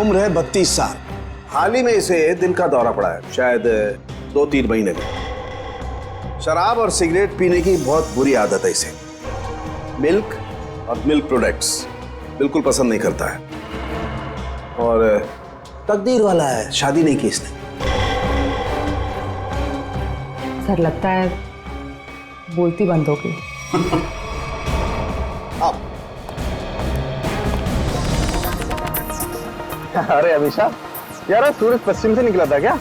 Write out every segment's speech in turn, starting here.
उम्र है 32 साल। हाल ही में इसे दिल का दौरा पड़ा है, शायद 2-3 महीने में। शराब और सिगरेट पीने की बहुत बुरी आदत है इसे। मिल्क और मिल्क प्रोडक्ट्स बिल्कुल पसंद नहीं करता है। और तकदीर वाला है, शादी नहीं की इसने। सर लगता है बोलती बंद हो गई। अरे अभिषा, यार सूरज पश्चिम से निकला था क्या?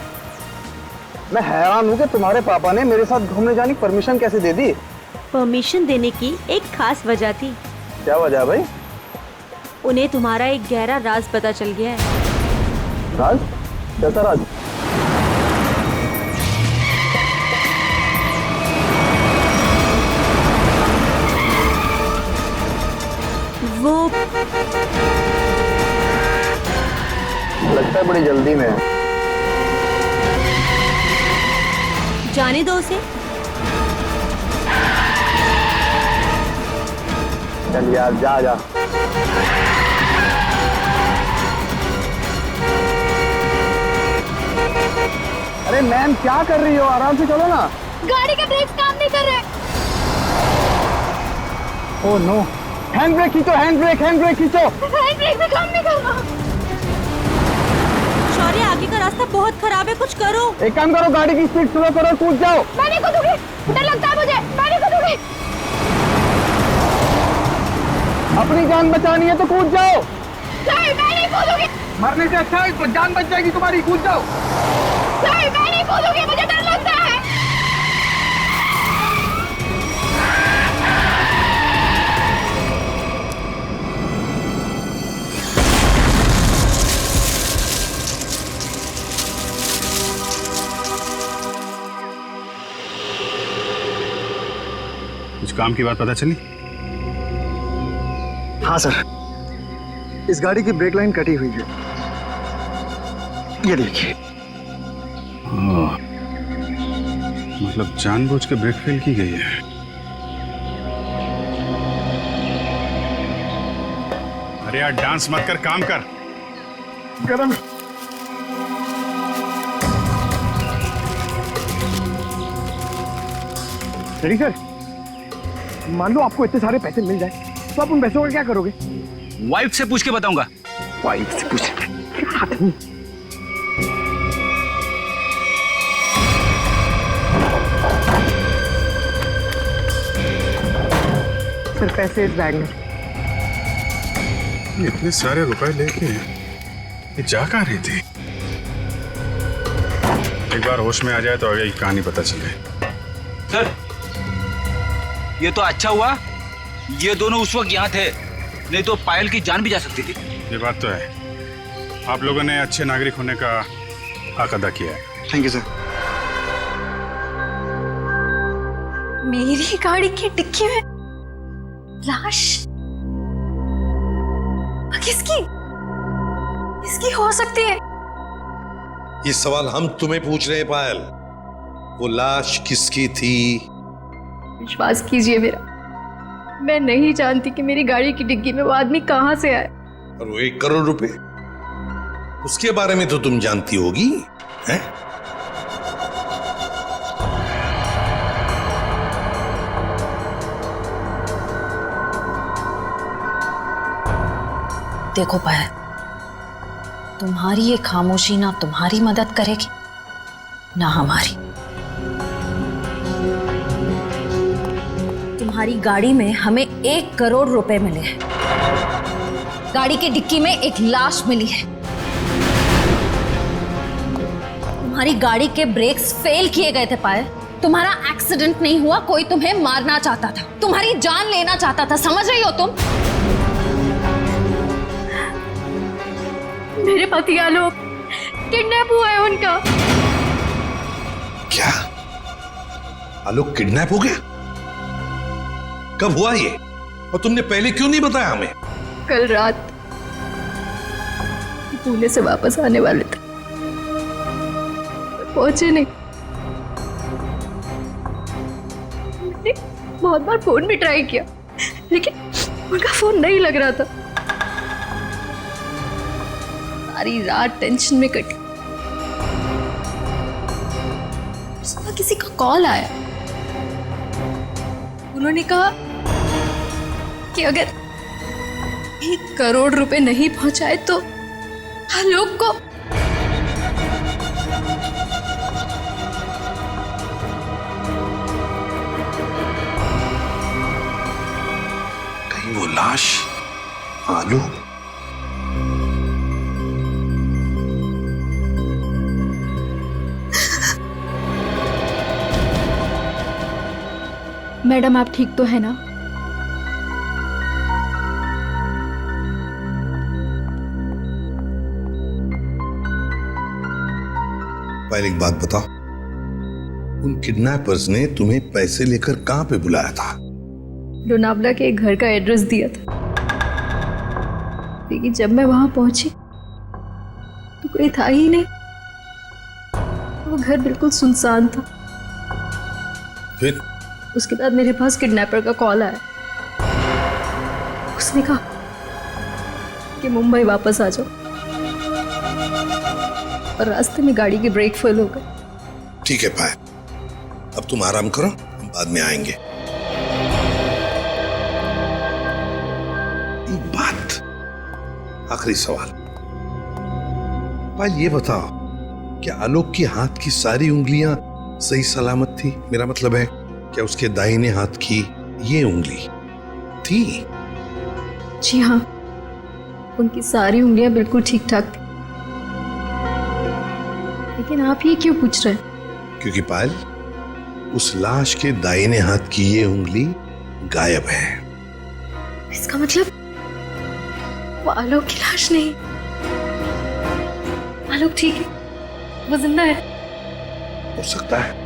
मैं हैरान हूँ कि तुम्हारे पापा ने मेरे साथ घूमने जाने की परमिशन कैसे दे दी? परमिशन देने की एक खास वजह थी। क्या वजह है भाई? उन्हें तुम्हारा एक गहरा राज पता चल गया है। राज? कैसा राज? वो लगता है बड़ी जल्दी में है। जाने दो उसे। चल यार, जा जा। अरे मैम, क्या कर रही हो? आराम से चलो ना। गाड़ी के ब्रेक काम नहीं कर रहे। ओह नो, हैंड ब्रेक खींचो, हैंड ब्रेक खींचो। हैंड ब्रेक भी काम नहीं कर रहा। शौर्य, आगे का रास्ता बहुत खराब है, कुछ करो। एक काम करो, गाड़ी की स्पीड स्लो करो, कूद जाओ। मैं नहीं कूदूंगी, डर लगता है मुझे। मैं नहीं कूदूंगी। अपनी जान बचानी है तो कूद जाओ। नहीं, मैं नहीं कूदूंगी। मरने से अच्छा है, जान बच जाएगी तुम्हारी, कूद जाओ। नहीं, मैं नहीं कूदूंगी, मुझे डर लगता है। कुछ काम की बात पता चली? हाँ सर, इस गाड़ी की ब्रेक लाइन कटी हुई है, ये देखिए। मतलब जानबूझ के ब्रेक फेल की गई है। अरे यार, डांस मत कर, काम कर। गरम। रेडी सर, मान लो आपको इतने सारे पैसे मिल जाए तो आप उन पैसों का क्या करोगे? वाइफ से पूछ के बताऊंगा। वाइफ से पूछ? सर, पैसे इस बैग में। इतने सारे रुपए लेके ये जा कहाँ रही थी? एक बार होश में आ जाए तो आगे की कहानी पता चले। सर, ये तो अच्छा हुआ ये दोनों उस वक्त यहाँ थे, नहीं तो पायल की जान भी जा सकती थी। ये बात तो है। आप लोगों ने अच्छे नागरिक होने का हक अदा किया है। Thank you sir. मेरी गाड़ी की डिक्की में लाश? किसकी? किसकी हो सकती है? ये सवाल हम तुम्हें पूछ रहे हैं पायल। वो लाश किसकी थी? विश्वास कीजिए मेरा, मैं नहीं जानती कि मेरी गाड़ी की डिग्गी में वो आदमी कहां से आए। और वो 1 करोड़ रुपए, उसके बारे में तो तुम जानती होगी, हैं? देखो पायल, तुम्हारी ये खामोशी ना तुम्हारी मदद करेगी ना हमारी। तुम्हारी गाड़ी में हमें 1 करोड़ रुपए मिले हैं, गाड़ी की डिक्की में एक लाश मिली है, तुम्हारी गाड़ी के ब्रेक्स फेल किए गए थे पायल। तुम्हारा एक्सीडेंट नहीं हुआ, कोई तुम्हें मारना चाहता था, तुम्हारी जान लेना चाहता था, समझ रही हो तुम? मेरे पति आलोक किडनैप हुआ है उनका। क्या? आलोक किडनैप हो गया? कब हुआ ये? और तुमने पहले क्यों नहीं बताया हमें? कल रात पुणे से वापस आने वाले थे, पहुंचे नहीं। मैंने बहुत बार फोन भी ट्राई किया, लेकिन उनका फोन नहीं लग रहा था। सारी रात टेंशन में कटी। सुबह किसी का कॉल आया, उन्होंने कहा कि अगर 1 करोड़ रुपए नहीं पहुंचाए तो आलोक को कहीं वो लाश आलू? मैडम आप ठीक तो है ना? पहले एक बात बताओ, उन किडनैपर्स ने तुम्हें पैसे लेकर कहां पे बुलाया था? लोनावला के एक घर का एड्रेस दिया था, लेकिन जब मैं वहां पहुंची तो कोई था ही नहीं। वो घर बिल्कुल सुनसान था। फिर उसके बाद मेरे पास किडनैपर का कॉल आया। उसने कहा कि मुंबई वापस आ जाओ, और रास्ते में गाड़ी के ब्रेक फेल हो गए। ठीक है पायल, अब तुम आराम करो, हम बाद में आएंगे। एक बात, आखिरी सवाल, पायल ये बताओ, क्या आलोक के हाथ की सारी उंगलियां सही सलामत थी? मेरा मतलब है, क्या उसके दाहिने हाथ की ये उंगली थी? जी हाँ, उनकी सारी उंगलियां बिल्कुल ठीक ठाक थी। लेकिन आप ये क्यों पूछ रहे हैं? क्योंकि पायल, उस लाश के दाहिने हाथ की ये उंगली गायब है। इसका मतलब वो आलोक की लाश नहीं। आलोक ठीक है, वो जिंदा है। हो सकता है,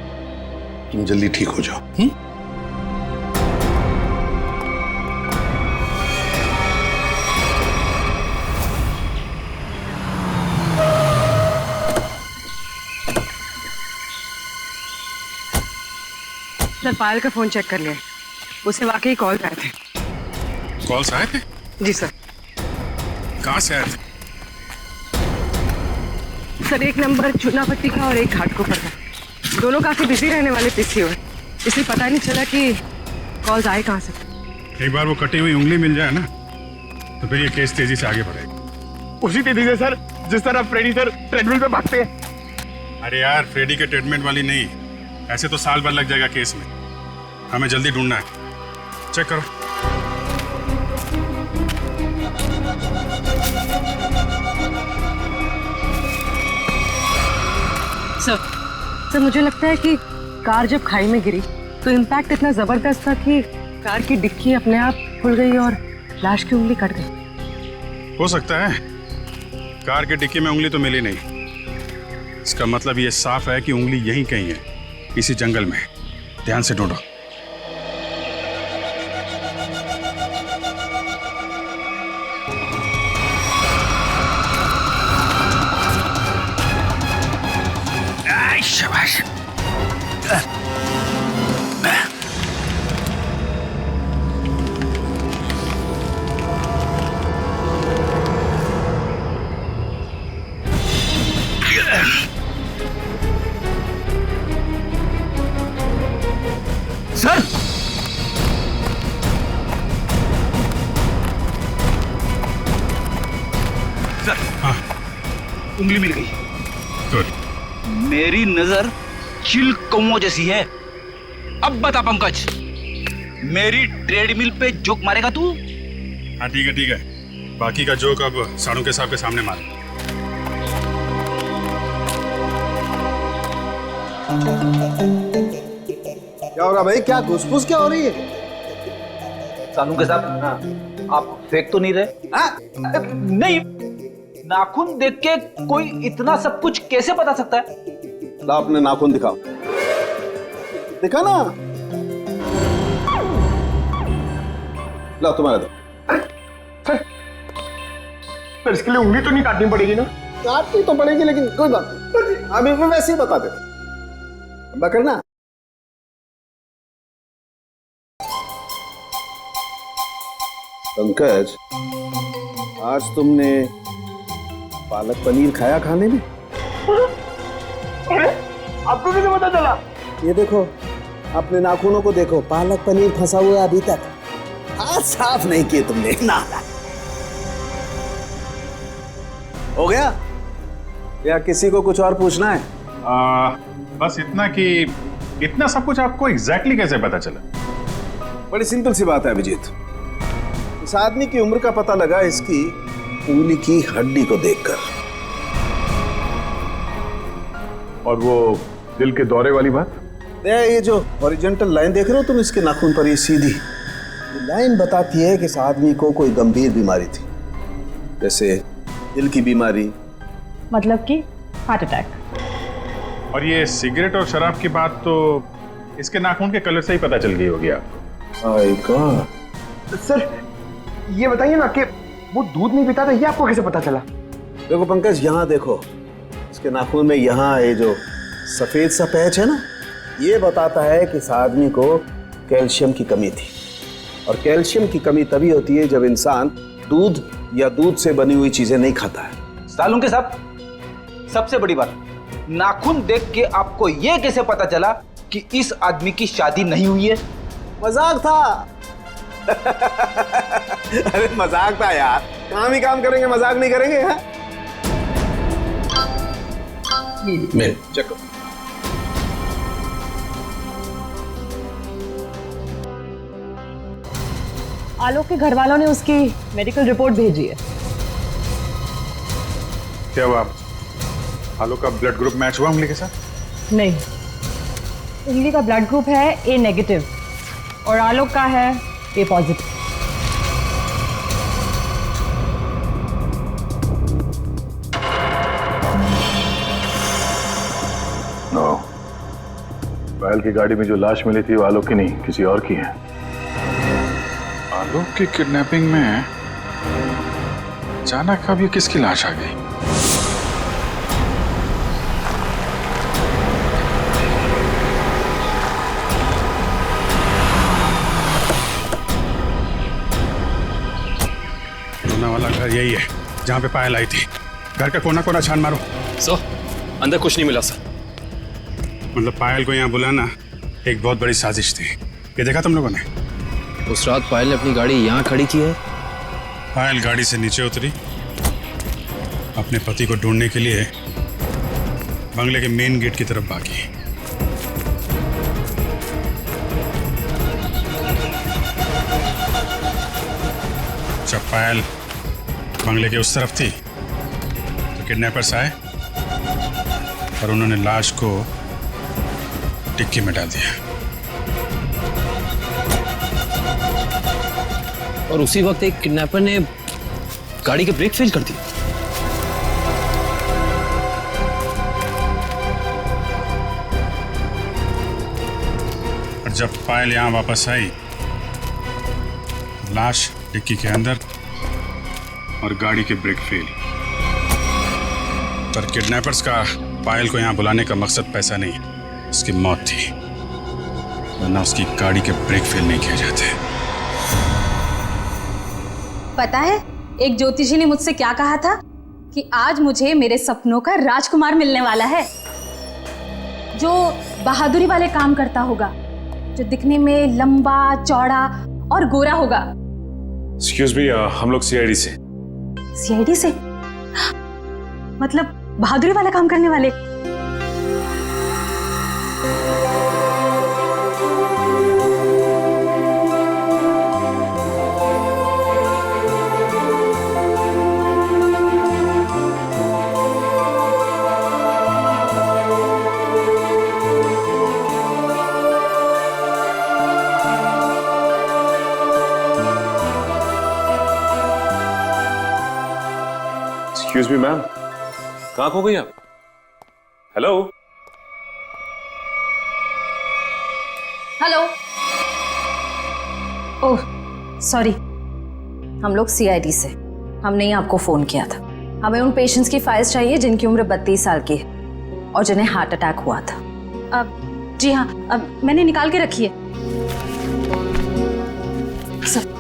तुम जल्दी ठीक हो जाओ। सर पायल का फोन चेक कर लिया, उसे वाकई कॉल आए थे। कॉल्स आए थे? जी सर। कहाँ से आए थे? सर एक नंबर चूनापट्टी का और एक घाटकोपर का, दोनों काफी बिजी रहने वाले पीसीओ है, इसलिए पता नहीं चला कि कॉल्स आए कहाँ से। एक बार वो कटी हुई उंगली मिल जाए ना, तो फिर ये केस तेजी से आगे बढ़ेगा। उसी तेजी से सर जिस तरह फ्रेडी सर ट्रेडमिल पे भागते हैं। अरे यार, फ्रेडी के ट्रीटमेंट वाली नहीं, ऐसे तो साल भर लग जाएगा केस में। हमें जल्दी ढूंढना है, चेक करो। सर मुझे लगता है कि कार जब खाई में गिरी तो इम्पैक्ट इतना जबरदस्त था कि कार की डिक्की अपने आप खुल गई और लाश की उंगली कट गई। हो सकता है, कार के डिक्की में उंगली तो मिली नहीं। इसका मतलब ये साफ है कि उंगली यहीं कहीं है, इसी जंगल में। ध्यान से ढूंढो। शाबाश। सर, सर, हाँ, उंगली मिल गई। गुड। मेरी नजर चिल कौओं जैसी है। अब बता पंकज, मेरी ट्रेडमिल पे जोक मारेगा तू? हाँ ठीक है ठीक है, बाकी का जोक अब साड़ू के साहब के सामने मार। क्या हो रहा भाई? क्या घुसपुस क्या हो रही है? सानू के साहब, आप फेंक तो नहीं रहे? नहीं, नाखून देख के कोई इतना सब कुछ कैसे बता सकता है? ला अपने नाखून दिखाओ, दिखा ना। ला तुम्हारा दो। सर इसके लिए उंगली तो नहीं काटनी पड़ेगी ना? काटनी तो पड़ेगी, लेकिन कोई बात नहीं, अभी मैं वैसे ही बता दे। करना पंकज, आज तुमने पालक पनीर खाया खाने में? आपको कैसे पता चला? ये देखो, अपने नाखूनों को देखो, पालक पनीर फंसा हुआ है अभी तक। हाथ साफ नहीं किए तुमने ना। हो गया या किसी को कुछ और पूछना है? बस इतना कि इतना सब कुछ आपको एग्जैक्टली कैसे पता चला? बड़ी सिंपल सी बात है अभिजीत। इस आदमी की उम्र का पता लगा इसकी उंगली की हड्डी को देखकर। और वो दिल के दौरे वाली बात? ये जो हॉरिजॉन्टल लाइन देख रहे हो तुम इसके नाखून पर, ये सीधी ये लाइन बताती है कि इस आदमी को कोई गंभीर बीमारी थी, जैसे दिल की बीमारी, मतलब कि हार्ट अटैक। और ये सिगरेट और शराब की बात तो इसके नाखून के कलर से ही पता चल गई होगी आपको। My God. सर ये बताइए ना कि वो दूध नहीं पीता था, ये आपको कैसे पता चला? देखो पंकज, यहाँ देखो, इसके नाखून में यहाँ ये जो सफेद सा पैच है ना, ये बताता है कि इस आदमी को कैल्शियम की कमी थी। और कैल्शियम की कमी तभी होती है जब इंसान दूध या दूध से बनी हुई चीजें नहीं खाता है। सालुंके साहब, सबसे बड़ी बात, नाखून देख के आपको ये कैसे पता चला कि इस आदमी की शादी नहीं हुई है? मजाक था। अरे मजाक था यार, काम ही काम करेंगे, मजाक नहीं करेंगे। हाँ? मैं चेक करो। आलोक के घर वालों ने उसकी मेडिकल रिपोर्ट भेजी है। क्या हुआ? आलोक का ब्लड ग्रुप मैच हुआ उंगली के साथ? नहीं, उंगली का ब्लड ग्रुप है ए नेगेटिव और आलोक का है ए पॉजिटिव। नो, पायल की गाड़ी में जो लाश मिली थी वो आलोक की नहीं, किसी और की है। आलोक की किडनैपिंग में अचानक अब ये किसकी लाश आ गई? लोना वाला घर यही है जहां पे पायल आई थी। घर का कोना कोना छान मारो। सर, अंदर कुछ नहीं मिला सर। मतलब पायल को यहाँ बुलाना एक बहुत बड़ी साजिश थी। ये देखा तुम लोगों ने? उस रात पायल ने अपनी गाड़ी यहाँ खड़ी की है। पायल गाड़ी से नीचे उतरी, अपने पति को ढूंढने के लिए बंगले के मेन गेट की तरफ भागी। जब पायल बंगले के उस तरफ थी तो किडनैपर्स आए और उन्होंने लाश को डिक्की में डाल दिया। और उसी वक्त एक किडनैपर ने गाड़ी के ब्रेक फेल कर दिए। और जब पायल यहां वापस आई, लाश डिक्की के अंदर और गाड़ी के ब्रेक फेल। पर किडनैपर्स का पायल को यहां बुलाने का मकसद पैसा नहीं, उसकी मौत थी, वरना उसकी गाड़ी के ब्रेक फेल नहीं किए जाते। पता है, एक ज्योतिषी ने मुझसे क्या कहा था कि आज मुझे मेरे सपनों का राजकुमार मिलने वाला है, जो बहादुरी वाले काम करता होगा, जो दिखने में लंबा चौड़ा और गोरा होगा। एक्सक्यूज मी, हम लोग सीआईडी से। सीआईडी से? मतलब बहादुरी वाला काम करने वाले? एक्सक्यूज मी मैम, कहाँ खो गई आप? Hello hello. ओह सॉरी, हम लोग सीआईडी से, हमने ही आपको फोन किया था। हमें उन पेशेंट्स की फाइल्स चाहिए जिनकी उम्र 32 साल की है और जिन्हें हार्ट अटैक हुआ था। अब जी हाँ, अब मैंने निकाल के रखी है सब।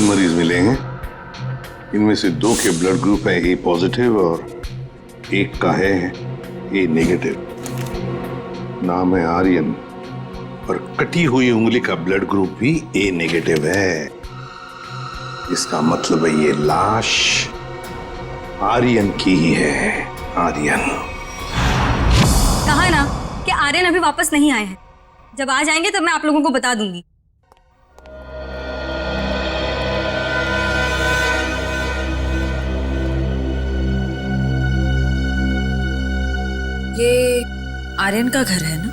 तीन मरीज मिलेंगे। इनमें से 2 के ब्लड ग्रुप है ए पॉजिटिव और एक का है ए नेगेटिव। नाम है आर्यन और कटी हुई उंगली का ब्लड ग्रुप भी ए नेगेटिव है। इसका मतलब है ये लाश आर्यन की ही है। आर्यन कहा ना कि आर्यन अभी वापस नहीं आए हैं। जब आ जाएंगे तब मैं आप लोगों को बता दूंगी। ये आर्यन का घर है ना?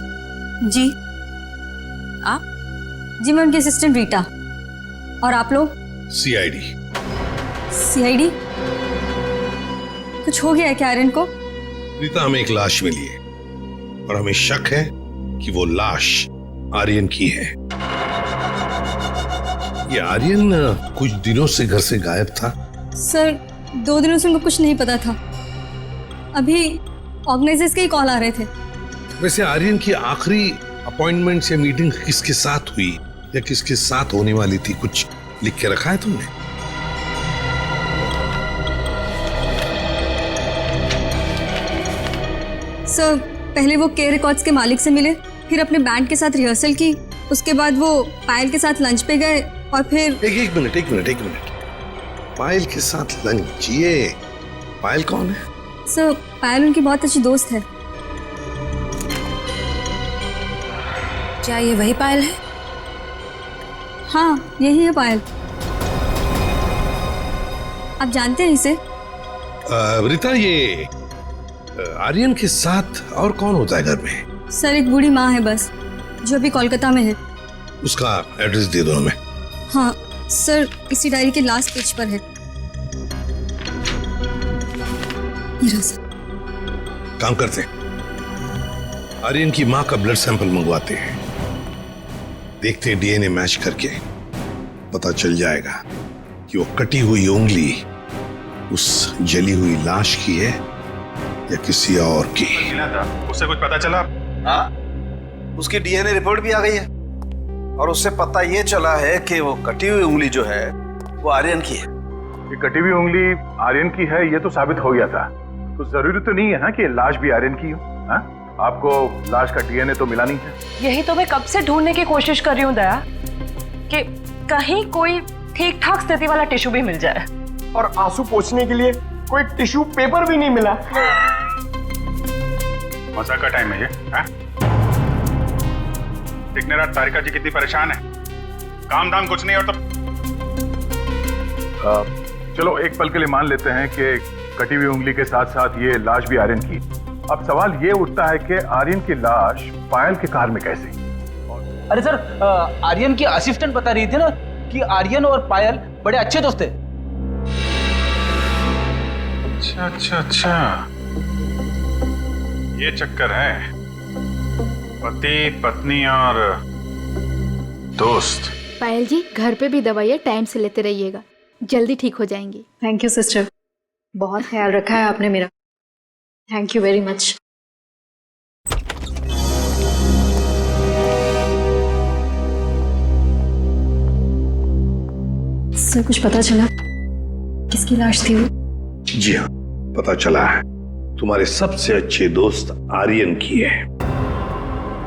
जी। आप? जी मैं उनकी असिस्टेंट रीटा। और आप लोग? सीआईडी। सीआईडी? कुछ हो गया है क्या आर्यन को? रीता, हमें एक लाश मिली है और हमें शक है कि वो लाश आर्यन की है। ये आर्यन कुछ दिनों से घर से गायब था। सर 2 दिनों से उनको कुछ नहीं पता था। अभी ऑर्गेनाइजर्स के ही कॉल आ रहे थे। वैसे आर्यन की आखिरी अपॉइंटमेंट या मीटिंग किसके साथ हुई या किसके साथ होने वाली थी, कुछ लिख के रखा है तुमने? सर पहले वो के रिकॉर्ड्स के मालिक से मिले, फिर अपने बैंड के साथ रिहर्सल की, उसके बाद वो पायल के साथ लंच पे गए और फिर एक मिनट। पायल के साथ लंच? ये पायल कौन है? सर पायल उनकी बहुत अच्छी दोस्त है। क्या ये वही पायल है? हाँ यही है पायल। आप जानते हैं इसे? रीता, ये आर्यन के साथ और कौन होता है घर में? सर एक बूढ़ी माँ है बस, जो अभी कोलकाता में है। उसका एड्रेस दे दो हमें। हाँ सर इसी डायरी के लास्ट पेज पर है। ये रहा सर। काम करते हैं, आर्यन की माँ का ब्लड सैंपल मंगवाते हैं। देखते हैं डीएनए मैच करके पता चल जाएगा कि वो कटी हुई उंगली उस जली हुई लाश की है या किसी और की। उससे कुछ पता चला? हाँ, उसकी डीएनए रिपोर्ट भी आ गई है और उससे पता ये चला है कि वो कटी हुई उंगली जो है वो आर्यन की है। ये कटी हुई उंगली आर्यन की है ये तो साबित हो गया था, तो जरूरी तो नहीं है ना कि लाश भी आर्यन की हो। हाँ? आपको लाश का डीएनए तो मिला नहीं है। यही तो मैं कब से ढूंढने की कोशिश कर रही हूँ दया, कि कहीं कोई ठीक ठाक स्थिति वाला टिश्यू भी मिल जाए। और आंसू पोंछने के लिए कोई टिश्यू पेपर भी नहीं मिला। मजाक का टाइम है ये? दिखने रात तारिका जी कितनी परेशान है, काम धाम कुछ नहीं और तब। चलो एक पल के लिए मान लेते हैं कि कटी हुई उंगली के साथ साथ ये लाश भी आर्यन की। अब सवाल ये उठता है कि आर्यन की लाश पायल के कार में कैसे? अरे सर, आर्यन की असिस्टेंट बता रही थी ना कि आर्यन और पायल बड़े अच्छे दोस्त थे। अच्छा, ये चक्कर है, पति पत्नी और दोस्त। पायल जी घर पे भी दवाइयाँ टाइम से लेते रहिएगा, जल्दी ठीक हो जाएंगी। थैंक यू सिस्टर, बहुत ख्याल रखा है आपने मेरा। Thank you very much. Sir कुछ पता चला किसकी लाश थी वो? जी हाँ, पता चला है, तुम्हारे सबसे अच्छे दोस्त आर्यन की है।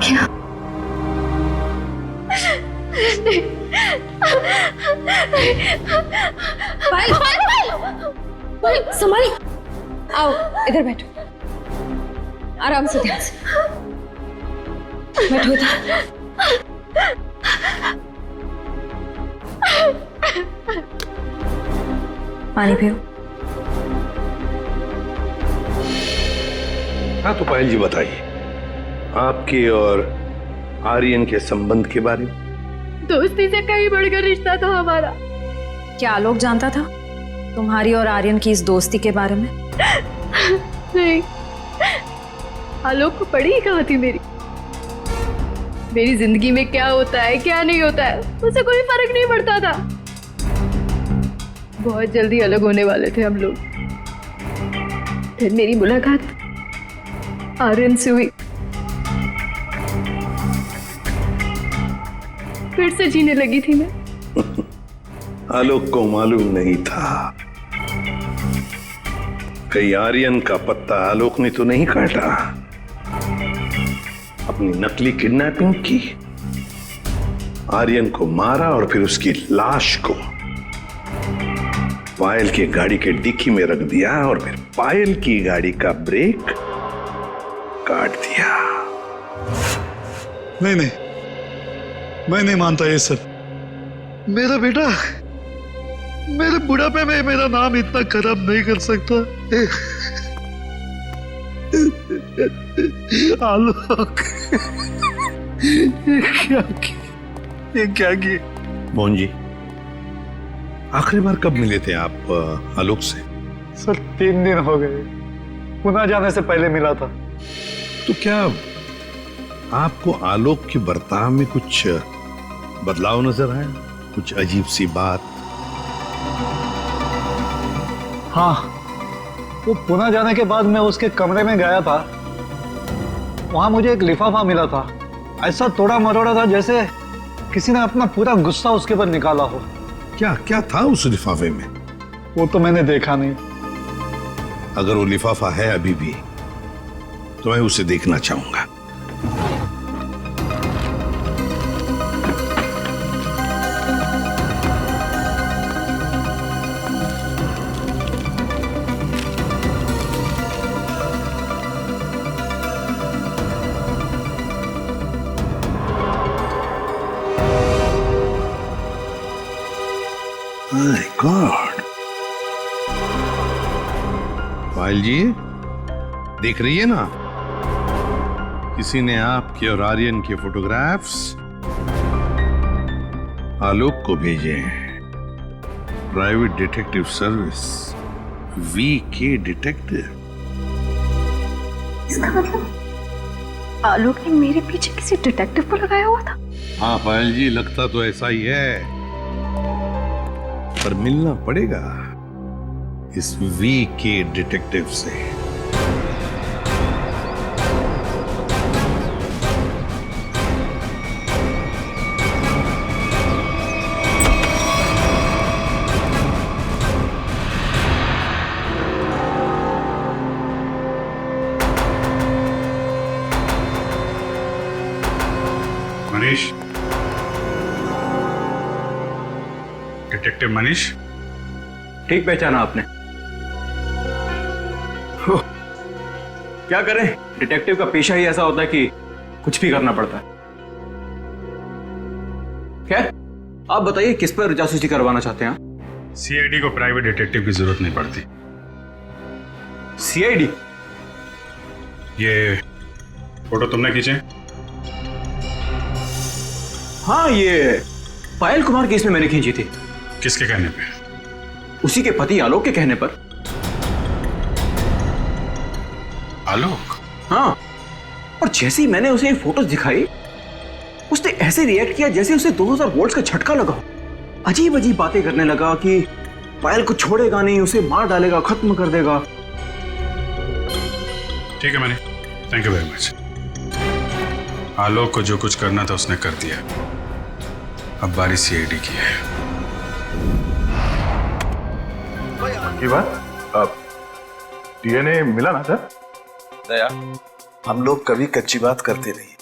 क्या? पायल संभाली, आओ इधर बैठो, आराम से, ध्यान से बैठो इधर। पानी पियो। हाँ तो पायल जी बताइए, आपके और आर्यन के संबंध के बारे में। दोस्ती से कहीं बढ़कर रिश्ता था हमारा। क्या आलोक जानता था तुम्हारी और आर्यन की इस दोस्ती के बारे में? नहीं, आलोक को पड़ी ही कहाँ थी मेरी जिंदगी में क्या होता है क्या नहीं होता है उसे कोई फर्क नहीं पड़ता था। बहुत जल्दी अलग होने वाले थे हम लोग, फिर मेरी मुलाकात आर्यन से हुई, फिर से जीने लगी थी मैं। आलोक को मालूम नहीं था। कहीं आर्यन का पत्ता आलोक ने तो नहीं काटा। अपनी नकली किडनैपिंग की, आर्यन को मारा और फिर उसकी लाश को पायल की गाड़ी के डिक्की में रख दिया और फिर पायल की गाड़ी का ब्रेक काट दिया। नहीं नहीं, मैं नहीं मानता ये सब। मेरा बेटा मेरे बुढ़ापे में मेरा नाम इतना खराब नहीं कर सकता। आलोक, ये क्या किया? मोहन जी, आखिरी बार कब मिले थे आप आलोक से? सर 3 दिन हो गए, पुणे जाने से पहले मिला था। तो क्या आपको आलोक के बर्ताव में कुछ बदलाव नजर आया? कुछ अजीब सी बात? हाँ, वो पुणे जाने के बाद मैं उसके कमरे में गया था। वहां मुझे एक लिफाफा मिला था। ऐसा तोड़ा मरोड़ा था जैसे किसी ने अपना पूरा गुस्सा उसके ऊपर निकाला हो। क्या क्या था उस लिफाफे में? वो तो मैंने देखा नहीं। अगर वो लिफाफा है अभी भी तो मैं उसे देखना चाहूंगा। माय गॉड, पायल जी देख रही है ना, किसी ने आपके और आर्यन के फोटोग्राफ्स आलोक को भेजे हैं। Private detective service, VK detective. इसका मतलब आलोक ने मेरे पीछे किसी डिटेक्टिव को लगाया हुआ था? हाँ पायल जी, लगता तो ऐसा ही है, पर मिलना पड़ेगा इस VK डिटेक्टिव से। मनीष, डिटेक्टिव मनीष। ठीक पहचाना आपने। क्या करें, डिटेक्टिव का पेशा ही ऐसा होता है कि कुछ भी करना पड़ता है। खैर, आप बताइए किस पर जासूसी करवाना चाहते हैं? CID को प्राइवेट डिटेक्टिव की जरूरत नहीं पड़ती। CID? ये फोटो तुमने खींचे? हाँ, ये पायल कुमार केस में मैंने खींची थी। किसके कहने पे? उसी के पति आलोक के कहने पर। आलोक? हाँ, और जैसे ही मैंने उसे ये फोटोज दिखाई, उसने ऐसे रिएक्ट किया जैसे उसे 2000 वोल्ट्स का झटका लगा। अजीब अजीब बातें करने लगा कि पायल को छोड़ेगा नहीं, उसे मार डालेगा, खत्म कर देगा। ठीक है Manish, thank you very much. Alok को जो कुछ करना था उसने कर दिया, अब बारी CID की है। ये बात अब DNA मिला ना सर? दया, हम लोग कभी कच्ची बात करते नहीं।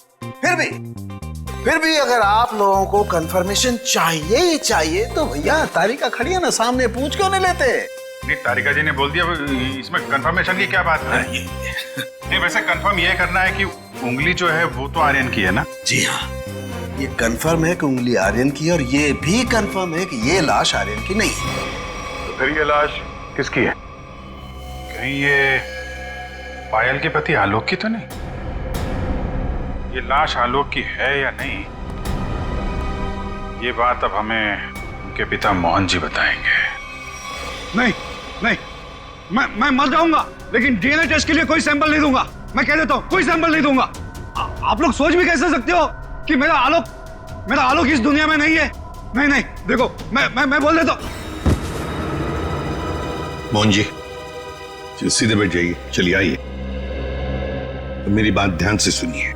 फिर भी अगर आप लोगों को कंफर्मेशन चाहिए ही चाहिए तो भैया तारिका खड़ी है ना सामने, पूछ क्यों नहीं लेते? नहीं, तारिका जी ने बोल दिया, इसमें कंफर्मेशन की क्या बात है? नहीं, वैसे कंफर्म ये करना है कि उंगली जो है वो तो आर्यन की है ना? जी हाँ, ये कंफर्म है कि उंगली आर्यन की, और ये भी कंफर्म है कि ये लाश आर्यन की नहीं है। तो फिर ये लाश किसकी है? कहीं ये पायल के पति आलोक की तो नहीं? ये लाश आलोक की है या नहीं, ये बात अब हमें उनके पिता मोहन जी बताएंगे। नहीं नहीं, मैं मर जाऊंगा लेकिन DNA टेस्ट के लिए कोई सैंपल नहीं दूंगा। मैं कह देता हूं, कोई सैंपल नहीं दूंगा। आप लोग सोच भी कैसे सकते हो कि मेरा आलोक इस दुनिया में नहीं है? नहीं नहीं, देखो मैं बोल देता हूं। मोहन जी, सीधे बैठ जाइए, चलिए आइए। तो मेरी बात ध्यान से सुनिए।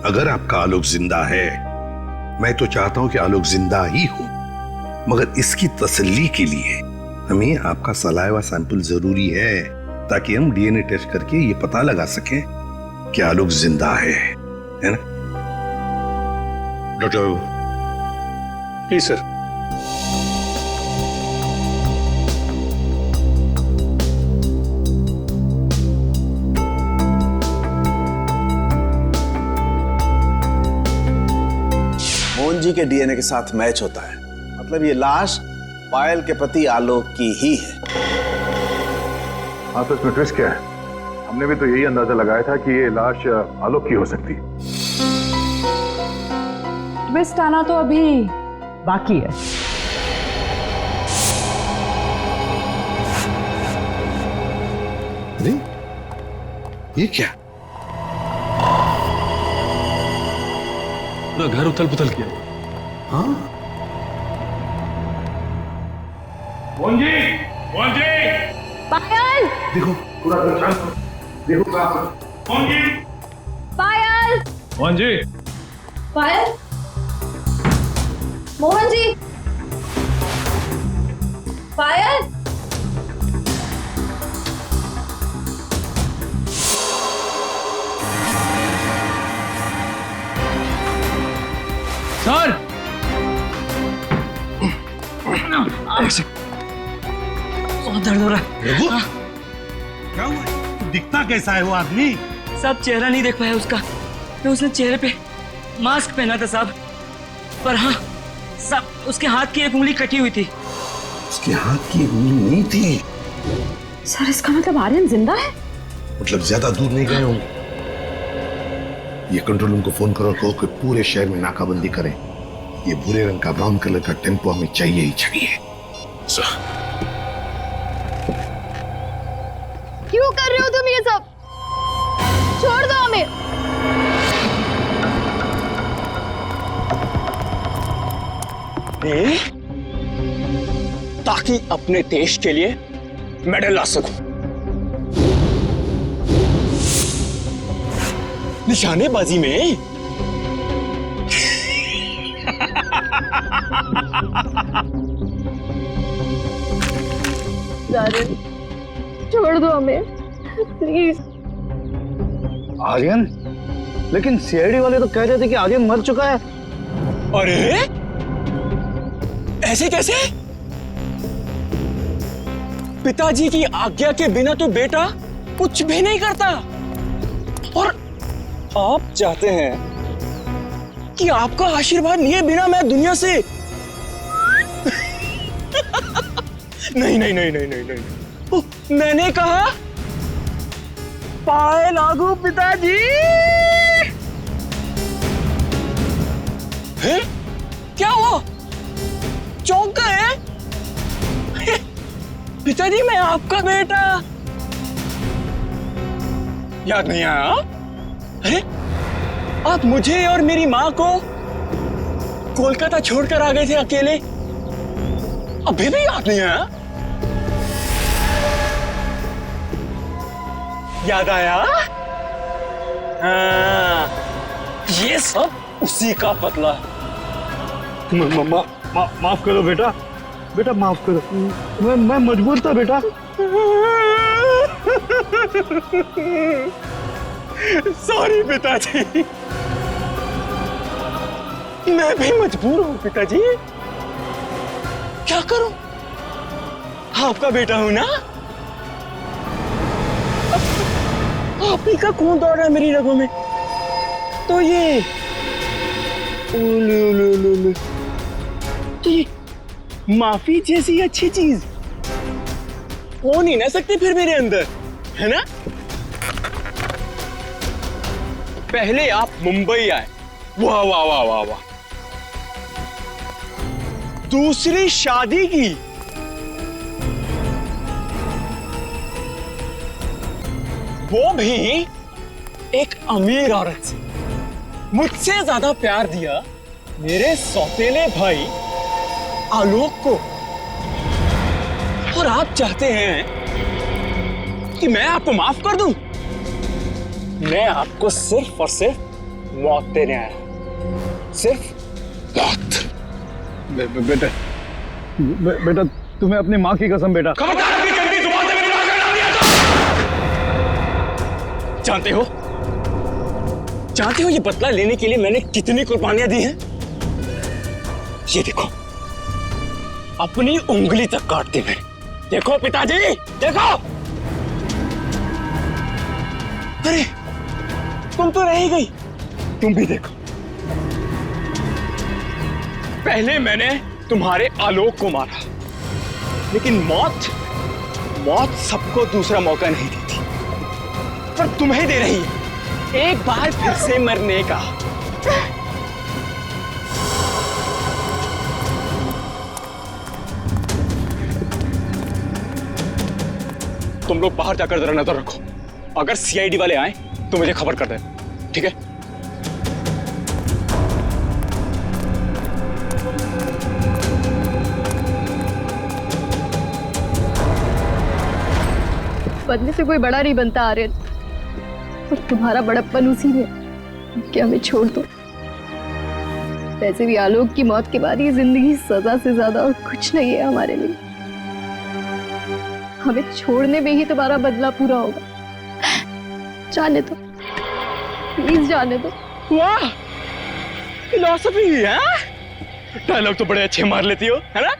अगर आपका आलोक जिंदा है, मैं तो चाहता हूं कि आलोक जिंदा ही हो, मगर इसकी तसल्ली के लिए हमें आपका सलाइवा सैंपल जरूरी है, ताकि हम डीएनए टेस्ट करके ये पता लगा सकें कि आलोक जिंदा है ना? डॉक्टर जी सर। मोहन जी के डीएनए के साथ मैच होता है, मतलब ये लाश पायल के पति आलोक की ही है। हाँ, तो इसमें ट्विस्ट क्या है? हमने भी तो यही अंदाजा लगाया था कि ये लाश आलोक की हो सकती है। ट्विस्ट आना तो अभी बाकी है। अरे ये क्या? पूरा घर उथल पुथल किया। हाँ, मोहन जी, मोहन जी, पायल, देखो पूरा घर शांत हो। देखो मोहन जी, पायल, मोहन जी, पायल, मोहन जी, पायल। सर बहुत दर्द हो रहा है। क्या हुआ? दिखता कैसा है वो आदमी? साहब चेहरा नहीं देख पाया उसका, तो उसने चेहरे पे मास्क पहना था साहब, पर हाँ साहब उसके हाथ की एक उंगली कटी हुई थी। उसके हाथ की उंगली नहीं थी। सर इसका मतलब आर्यन जिंदा है? मतलब ज्यादा दूर नहीं गए होंगे। ये कंट्रोल रूम को फोन करो, कहो कि पूरे शहर में नाकाबंदी करें। ये भूरे रंग का ब्राउन कलर का टेम्पो हमें चाहिए ही चाहिए। क्यों कर रहे हो तुम ये सब? छोड़ दो हमें। ताकि अपने देश के लिए मेडल ला सकूं। निशानेबाजी में छोड़ दो हमें प्लीज। आर्यन? लेकिन सीआईडी वाले तो कह रहे थे कि आर्यन मर चुका है। अरे ऐसे कैसे? पिताजी की आज्ञा के बिना तो बेटा कुछ भी नहीं करता, और आप चाहते हैं कि आपका आशीर्वाद लिए बिना मैं दुनिया से नहीं नहीं नहीं नहीं नहीं नहीं, मैंने कहा पाए लागू पिताजी। है? क्या हुआ? चौंक गए? पिताजी मैं आपका बेटा। याद नहीं आया? अरे आप मुझे और मेरी माँ को कोलकाता छोड़कर आ गए थे अकेले, अभी भी याद नहीं आया? याद आया? हाँ, ये सब उसी का बदला है। माफ करो बेटा, बेटा माफ करो। मैं मजबूर था बेटा। सॉरी पिताजी, मैं भी मजबूर हूँ पिताजी। क्या करूं? आपका बेटा हूं ना, आप ही का खून दौड़ रहा है मेरी रगों में, तो ये तो ये माफी जैसी अच्छी चीज हो नहीं ना सकती फिर मेरे अंदर, है ना? पहले आप मुंबई आए, वाह वाह वाह वाह वाह, दूसरी शादी की, वो भी एक अमीर औरत से। मुझसे ज्यादा प्यार दिया मेरे सौतेले भाई आलोक को, और आप चाहते हैं कि मैं आपको माफ कर दूं? मैं आपको सिर्फ और सिर्फ मौत देने आया, सिर्फ मौत। बेटा बेटा तुम्हें अपनी माँ की कसम बेटा। जानते हो ये बदला लेने के लिए मैंने कितनी कुर्बानियां दी हैं? ये देखो, अपनी उंगली तक काट दी मैंने। देखो पिताजी, देखो। अरे तुम तो रह ही गई, तुम भी देखो। पहले मैंने तुम्हारे आलोक को मारा, लेकिन मौत सबको दूसरा मौका नहीं देती, पर तुम्हें दे रही है एक बार फिर से मरने का। तुम लोग बाहर जाकर जरा नजर रखो, अगर सीआईडी वाले आए तो मुझे खबर कर देना, ठीक है? बदले से कोई बड़ा नहीं बनता आर्यन, और तुम्हारा बड़प्पन उसी में कि हमें छोड़ दो। वैसे भी आलोक की मौत के बाद ये जिंदगी सजा से ज्यादा और कुछ नहीं है हमारे लिए। हमें छोड़ने में ही तुम्हारा बदला पूरा होगा। जाने दो, प्लीज जाने दो। वाह, फिलॉसफी है। डायलॉग तो बड़े अच्छे मार लेती हो, है ना?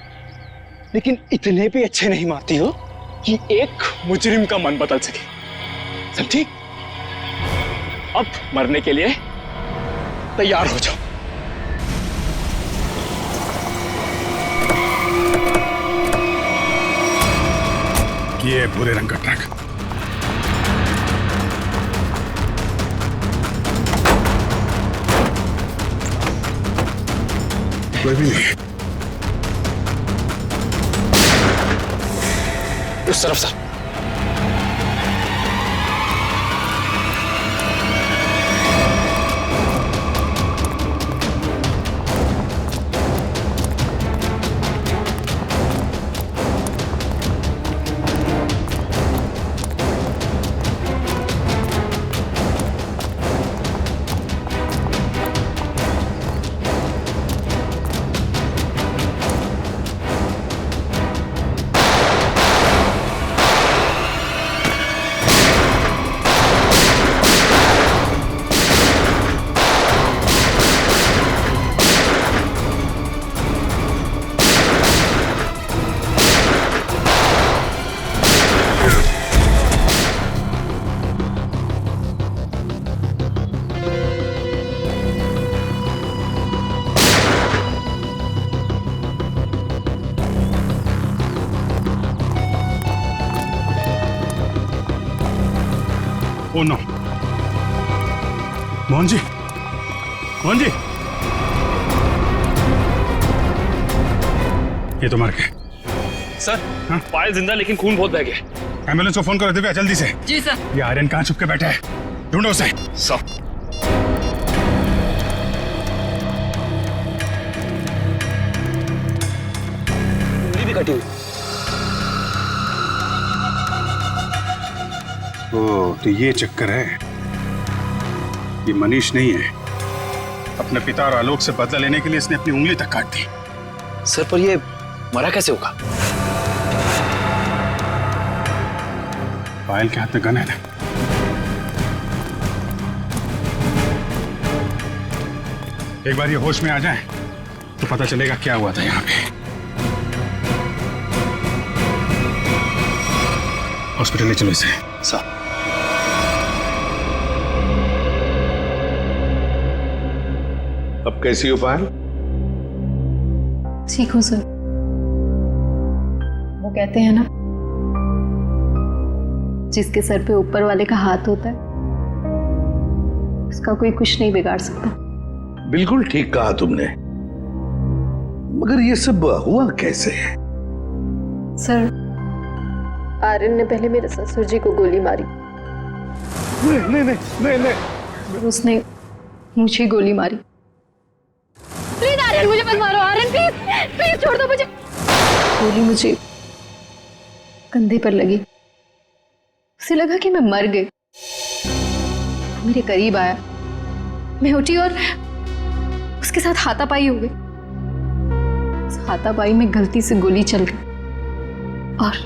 लेकिन इतने भी अच्छे नहीं मारती हो कि एक मुजरिम का मन बदल सके, समझी? अब मरने के लिए तैयार हो जाओ। ये भूरे रंग का ट्रक। कोई भी नहीं। उस तरफ sir. Oh no, Mohan ji, Mohan ji, ये तो मर गए। सर, हाँ? पायल जिंदा लेकिन खून बहुत बह गया। एम्बुलेंस को फोन करो दिव्या, जल्दी से। जी सर। ये आर्यन कहाँ छुप के बैठा है, ढूंढो उसे। सर। उंगली भी कटी हुई। ओ, तो ये चक्कर है। ये मनीष नहीं है। अपने पिता और आलोक से बदला लेने के लिए इसने अपनी उंगली तक काट दी। सर, पर ये मरा कैसे होगा? पायल के हाथ में गन है ना। एक बार ये होश में आ जाए तो पता चलेगा क्या हुआ था यहाँ पे। हॉस्पिटल ले चलो इसे। सर। अब कैसी हो पायल? ठीक हूँ सर। वो कहते हैं ना, जिसके सर पे ऊपर वाले का हाथ होता है उसका कोई कुछ नहीं बिगाड़ सकता। बिल्कुल ठीक कहा तुमने, मगर ये सब हुआ कैसे? सर, आर्यन ने पहले मेरे ससुर जी को गोली मारी। नहीं। उसने मुझे गोली मारी। प्लीज आर्यन, मुझे मत मारो। आर्यन प्लीज छोड़ दो मुझे। गोली मुझे कंधे पर लगी। उसे लगा कि मैं मर गई। मेरे करीब आया, मैं उठी और उसके साथ हाथापाई हो गई। उस हाथापाई में गलती से गोली चल गई और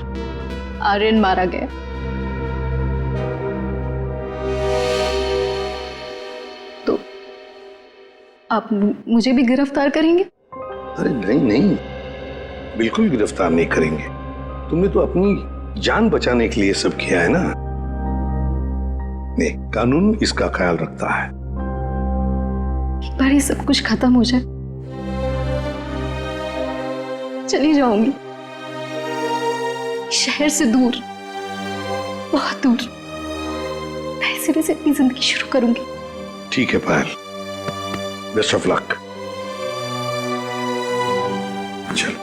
आर्यन मारा गया। तो आप मुझे भी गिरफ्तार करेंगे? अरे नहीं नहीं, बिल्कुल गिरफ्तार नहीं करेंगे। तुमने तो अपनी जान बचाने के लिए सब किया है ना। नहीं, कानून इसका ख्याल रखता है। एक बार ये सब कुछ खत्म हो जाए, चली जाऊंगी शहर से दूर, बहुत दूर। नए सिरे से अपनी जिंदगी शुरू करूंगी। ठीक है पायल, बेस्ट ऑफ लक। चलो।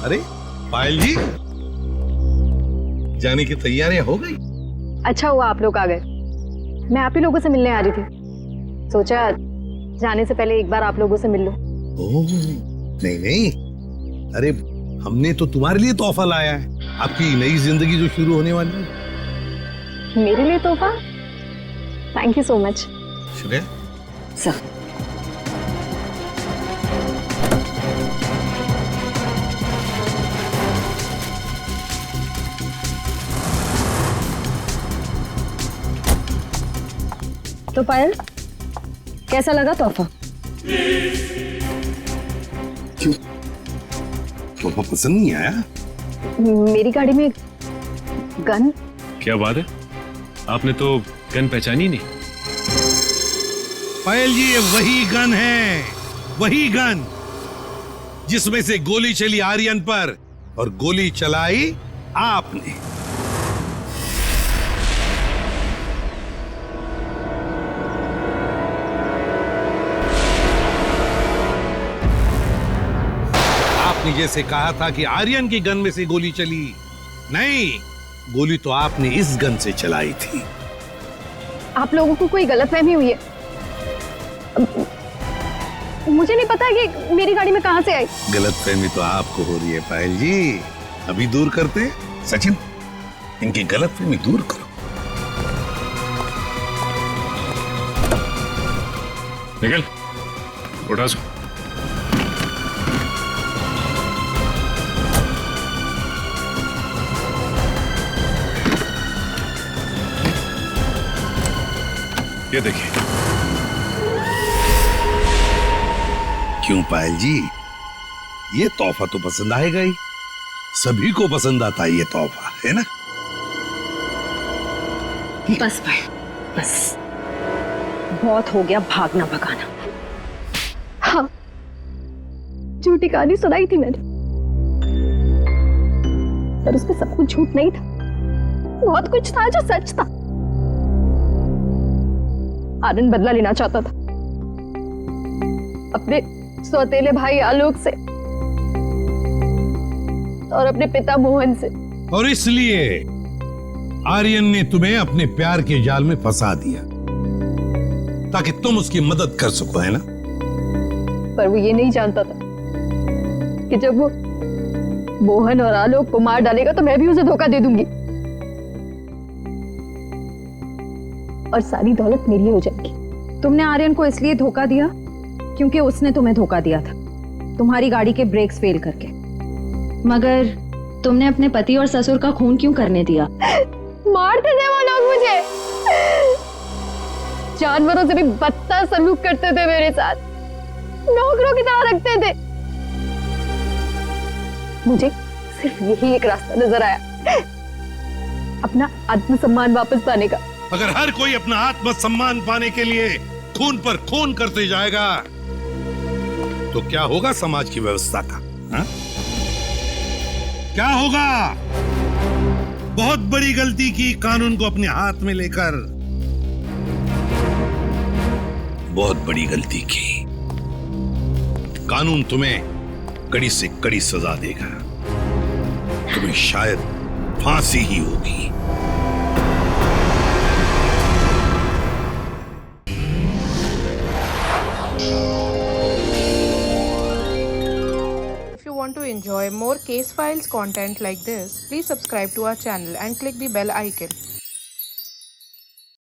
अरे पायल जी, जाने की तैयारियां हो गई? अच्छा हुआ आप लोग आ गए। मैं आप ही लोगों से मिलने आ रही थी। सोचा जाने से पहले एक बार आप लोगों से मिल लूं। ओह, नहीं नहीं, अरे हमने तो तुम्हारे लिए तोहफा लाया है, आपकी नई जिंदगी जो शुरू होने वाली है। मेरे लिए तोहफा? Thank you so much. Shreya sir, तो पायल, कैसा लगा तोहफा? क्यों, तोहफा पसंद नहीं आया? मेरी गाड़ी में गन। क्या बात है, आपने तो गन पहचानी नहीं? पायल जी, ये वही गन है, वही गन जिसमें से गोली चली आर्यन पर और गोली चलाई आपने। आपने जैसे कहा था कि आर्यन की गन में से गोली चली, नहीं, गोली तो आपने इस गन से चलाई थी। आप लोगों को कोई गलतफहमी हुई है। मुझे नहीं पता कि मेरी गाड़ी में कहां से आई। गलतफहमी तो आपको हो रही है पायल जी, अभी दूर करते हैं। सचिन, इनकी गलतफहमी दूर करो। निकल, उठा सो। ये देखिए। क्यों पायल जी, ये तोहफा तो पसंद आएगा ही, सभी को पसंद आता है ये तोहफा, है ना? बस भाई, बस बहुत हो गया भागना भगाना। हाँ, झूठी कहानी सुनाई थी मैंने, पर उसमें सब कुछ झूठ नहीं था, बहुत कुछ था जो सच था। आर्यन बदला लेना चाहता था अपने सौतेले भाई आलोक से और अपने पिता मोहन से, और इसलिए आर्यन ने तुम्हें अपने प्यार के जाल में फंसा दिया ताकि तुम उसकी मदद कर सको, है ना? पर वो ये नहीं जानता था कि जब वो मोहन और आलोक को मार डालेगा तो मैं भी उसे धोखा दे दूंगी और सारी दौलत मेरी हो जाएगी। तुमने आर्यन को इसलिए धोखा दिया क्योंकि उसने तुम्हें धोखा दिया था, तुम्हारी गाड़ी के ब्रेक्स फेल करके। मगर तुमने अपने पति और ससुर का खून क्यों करने दिया? मारते थे वो लोग मुझे, जानवरों से भी बदतर सलूक करते थे मेरे साथ, नौकरों की तरह रखते थे। मुझे सिर्फ यही एक रास्ता नजर आया, अपना आत्मसम्मान वापस पाने का। अगर हर कोई अपना आत्मसम्मान पाने के लिए खून पर खून करते जाएगा तो क्या होगा समाज की व्यवस्था का? हा? क्या होगा? बहुत बड़ी गलती की कानून को अपने हाथ में लेकर, बहुत बड़ी गलती की। कानून तुम्हें कड़ी से कड़ी सजा देगा, तुम्हें शायद फांसी ही होगी। If you want to enjoy more case files content like this, please subscribe to our channel and click the bell icon.